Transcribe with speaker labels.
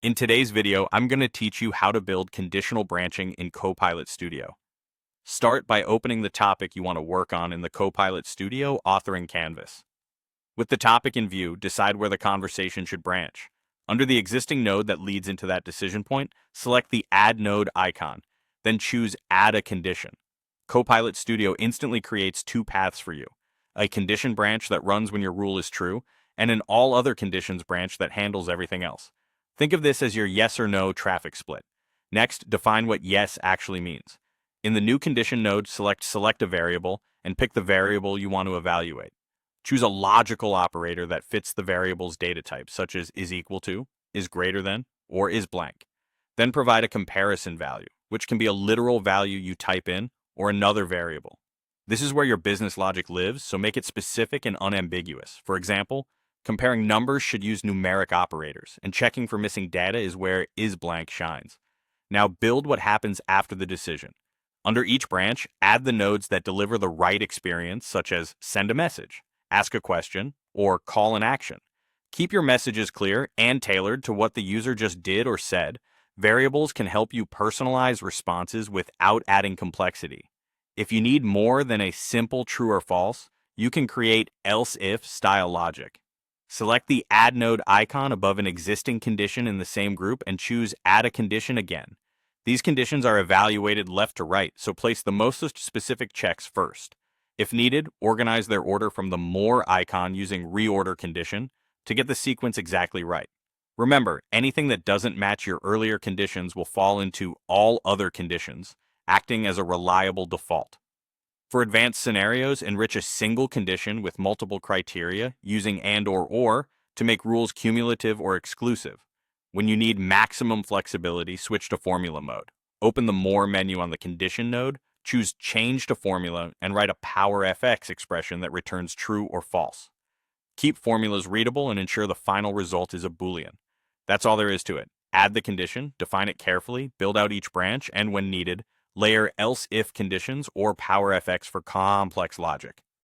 Speaker 1: In today's video, I'm going to teach you how to build conditional branching in Copilot Studio. Start by opening the topic you want to work on in the Copilot Studio authoring canvas. With the topic in view, decide where the conversation should branch. Under the existing node that leads into that decision point, select the Add Node icon, then choose Add a Condition. Copilot Studio instantly creates two paths for you: a condition branch that runs when your rule is true, and an all other conditions branch that handles everything else. Think of this as your yes or no traffic split. Next, define what yes actually means. In the new condition node, select a variable and pick the variable you want to evaluate. Choose a logical operator that fits the variable's data type, such as is equal to, is greater than, or is blank. Then provide a comparison value, which can be a literal value you type in or another variable. This is where your business logic lives, so make it specific and unambiguous. For example, comparing numbers should use numeric operators, and checking for missing data is where is blank shines. Now build what happens after the decision. Under each branch, add the nodes that deliver the right experience, such as send a message, ask a question, or call an action. Keep your messages clear and tailored to what the user just did or said. Variables can help you personalize responses without adding complexity. If you need more than a simple true or false, you can create else-if style logic. Select the Add Node icon above an existing condition in the same group and choose Add a Condition again. These conditions are evaluated left to right, so place the most specific checks first. If needed, organize their order from the More icon using Reorder Condition to get the sequence exactly right. Remember, anything that doesn't match your earlier conditions will fall into All Other Conditions, acting as a reliable default. For advanced scenarios, enrich a single condition with multiple criteria using and or to make rules cumulative or exclusive. When you need maximum flexibility, switch to formula mode. Open the More menu on the condition node, choose Change to Formula, and write a PowerFX expression that returns true or false. Keep formulas readable and ensure the final result is a Boolean. That's all there is to it. Add the condition, define it carefully, build out each branch, and when needed, layer else-if conditions or PowerFX for complex logic.